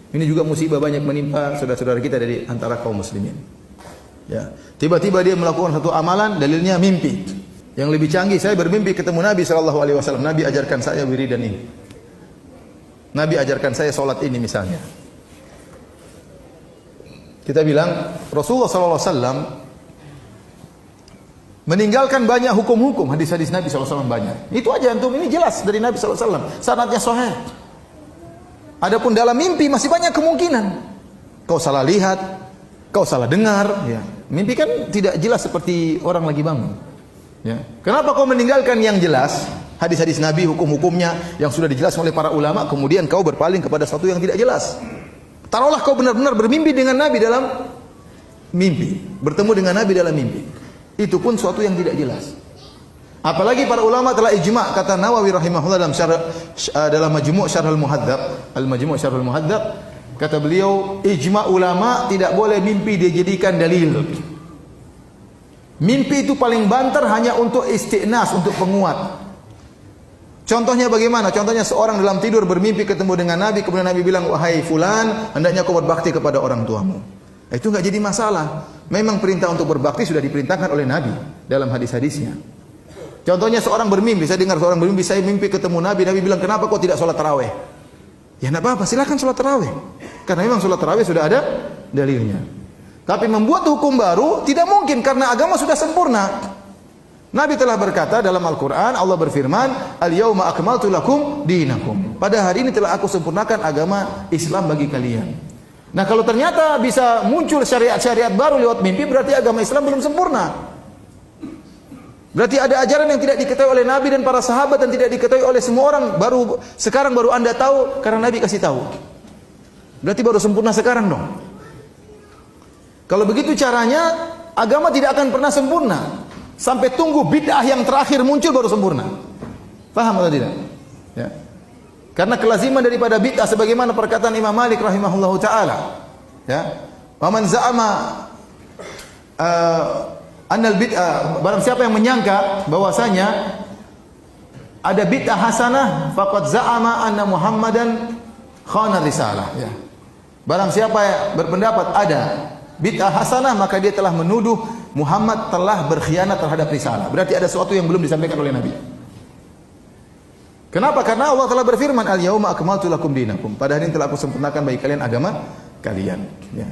Ini juga musibah banyak menimpa saudara-saudara kita dari antara kaum muslimin. Ya, tiba-tiba dia melakukan satu amalan, dalilnya mimpi. Yang lebih canggih, saya bermimpi ketemu Nabi SAW. Nabi ajarkan saya wiridan ini. Nabi ajarkan saya solat ini misalnya. Kita bilang Rasulullah SAW meninggalkan banyak hukum-hukum, hadis-hadis Nabi SAW banyak. Itu aja antum, ini jelas dari Nabi SAW. Sanadnya sahih. Adapun dalam mimpi masih banyak kemungkinan. Kau salah lihat, kau salah dengar. Ya. Mimpi kan tidak jelas seperti orang lagi bangun. Ya. Kenapa kau meninggalkan yang jelas? Hadis-hadis Nabi, hukum-hukumnya yang sudah dijelaskan oleh para ulama, kemudian kau berpaling kepada sesuatu yang tidak jelas. Taruhlah kau benar-benar bermimpi dengan Nabi dalam mimpi. Bertemu dengan Nabi dalam mimpi. Itu pun sesuatu yang tidak jelas. Apalagi para ulama telah ijma', kata Nawawi rahimahullah dalam Majmu' Syarh al-Muhadzab, Al-Majmu' Syarh al-Muhadzab, kata beliau, ijma' ulama tidak boleh mimpi dijadikan dalil. Mimpi itu paling banter hanya untuk istiqnas, untuk penguat. Contohnya bagaimana? Contohnya seorang dalam tidur bermimpi ketemu dengan Nabi, kemudian Nabi bilang, wahai fulan, hendaknya kau berbakti kepada orang tuamu. Itu enggak jadi masalah. Memang perintah untuk berbakti sudah diperintahkan oleh Nabi dalam hadis-hadisnya. Contohnya seorang bermimpi, saya dengar seorang bermimpi, saya mimpi ketemu Nabi, Nabi bilang, kenapa kau tidak sholat tarawih? Ya enggak apa-apa, silakan sholat tarawih. Karena memang sholat tarawih sudah ada dalilnya. Tapi membuat hukum baru tidak mungkin karena agama sudah sempurna. Nabi telah berkata dalam Al-Quran, Allah berfirman, Al-yawma akmaltu lakum dinakum. Pada hari ini telah aku sempurnakan agama Islam bagi kalian. Nah kalau ternyata bisa muncul syariat-syariat baru lewat mimpi, berarti agama Islam belum sempurna. Berarti ada ajaran yang tidak diketahui oleh Nabi dan para sahabat dan tidak diketahui oleh semua orang. Sekarang baru anda tahu karena Nabi kasih tahu. Berarti baru sempurna sekarang dong. Kalau begitu caranya, agama tidak akan pernah sempurna. Sampai tunggu bid'ah yang terakhir muncul baru sempurna. Paham atau tidak? Ya. Karena kelaziman daripada bid'ah sebagaimana perkataan Imam Malik rahimahullahu taala. Ya. Wa man za'ama annal bid'ah, barang siapa yang menyangka bahwasanya ada bid'ah hasanah, faqad za'ama anna Muhammadan khana risalah. Ya. Barang siapa yang berpendapat ada bid'ah hasanah, maka dia telah menuduh Muhammad telah berkhianat terhadap risalah. Berarti ada sesuatu yang belum disampaikan oleh Nabi. Kenapa? Karena Allah telah berfirman, Al-yawma akmaltu lakum dinakum. Pada hari ini telah aku sempurnakan bagi kalian agama kalian. Ya.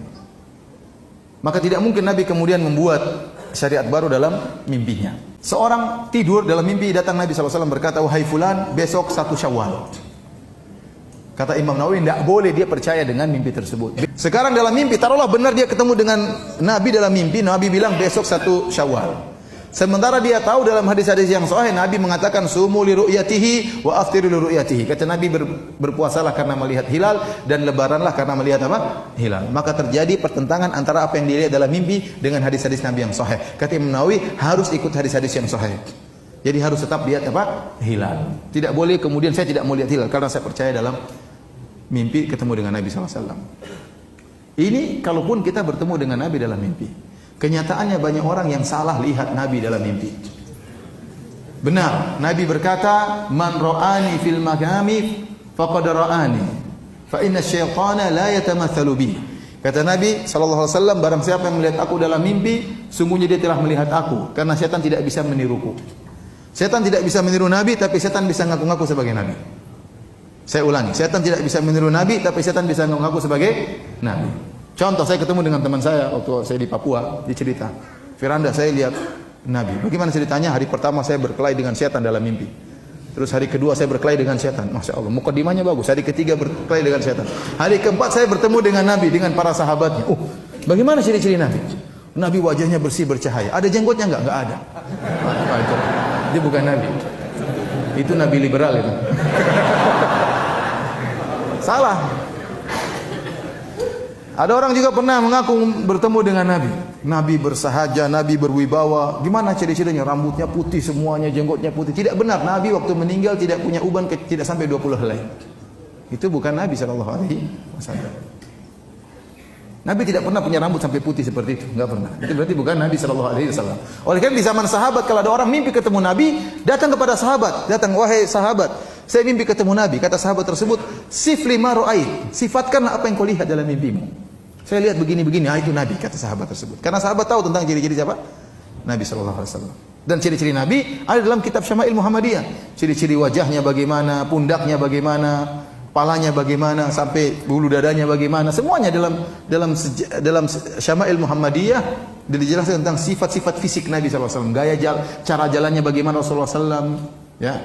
Maka tidak mungkin Nabi kemudian membuat syariat baru dalam mimpinya. Seorang tidur dalam mimpi, datang Nabi SAW berkata, wahai fulan, besok 1 Syawal. Kata Imam Nawawi, tidak boleh dia percaya dengan mimpi tersebut. Sekarang dalam mimpi, taruhlah benar dia ketemu dengan Nabi dalam mimpi, Nabi bilang besok 1 Syawal. Sementara dia tahu dalam hadis-hadis yang sahih, Nabi mengatakan, sumu li ru'yatihi wa aftiru li ru'yatihi. Kata Nabi, berpuasalah karena melihat hilal dan lebaranlah karena melihat apa? Hilal. Maka terjadi pertentangan antara apa yang dilihat dalam mimpi dengan hadis-hadis Nabi yang sahih. Kata Imam Nawawi, harus ikut hadis-hadis yang sahih. Jadi harus tetap lihat apa? Hilal. Tidak boleh kemudian saya tidak mau lihat hilal karena saya percaya dalam mimpi ketemu dengan Nabi SAW. Ini kalaupun kita bertemu dengan Nabi dalam mimpi. Kenyataannya banyak orang yang salah lihat Nabi dalam mimpi. Benar, Nabi berkata, man ra'ani fil manami faqad ra'ani, fa inna syaitana la yatamatsalu bi. Kata Nabi SAW, barang siapa yang melihat aku dalam mimpi, sungguhnya dia telah melihat aku, karena setan tidak bisa meniruku. Setan tidak bisa meniru Nabi, tapi setan bisa ngaku-ngaku sebagai Nabi. Saya ulangi, setan tidak bisa meniru Nabi, tapi setan bisa ngaku-ngaku sebagai Nabi. Contoh, saya ketemu dengan teman saya waktu saya di Papua, dia cerita, Firanda, saya lihat Nabi. Bagaimana ceritanya? Hari pertama saya berkelahi dengan setan dalam mimpi. Terus hari kedua saya berkelahi dengan setan. Masya Allah, mukadimahnya bagus. Hari ketiga berkelahi dengan setan. Hari keempat saya bertemu dengan Nabi, dengan para sahabatnya. Bagaimana ciri-ciri Nabi? Nabi wajahnya bersih bercahaya. Ada jenggotnya enggak? Enggak ada. Dia bukan Nabi. Itu Nabi liberal itu. Salah. Ada orang juga pernah mengaku bertemu dengan Nabi. Nabi bersahaja, Nabi berwibawa. Gimana ciri-cirinya? Rambutnya putih semuanya, jenggotnya putih. Tidak benar. Nabi waktu meninggal tidak punya uban, tidak sampai 20 helai. Itu bukan Nabi SAW. Nabi tidak pernah punya rambut sampai putih seperti itu. Enggak pernah. Itu berarti bukan Nabi SAW. Oleh karena di zaman sahabat, kalau ada orang mimpi ketemu Nabi, datang kepada sahabat. Datang, wahai sahabat, saya mimpi ketemu Nabi. Kata sahabat tersebut, sifli ma ra'ait, sifatkanlah apa yang kau lihat dalam mimpimu. Saya lihat begini-begini, itu Nabi, kata sahabat tersebut. Karena sahabat tahu tentang ciri-ciri siapa? Nabi sallallahu alaihi wasallam. Dan ciri-ciri Nabi ada dalam kitab Syama'il Muhammadiyah. Ciri-ciri wajahnya bagaimana, pundaknya bagaimana, kepalanya bagaimana, sampai bulu dadanya bagaimana, semuanya dalam Syama'il Muhammadiyah dijelaskan tentang sifat-sifat fisik Nabi sallallahu alaihi wasallam, cara jalannya bagaimana Rasulullah sallallahu alaihi wasallam, ya.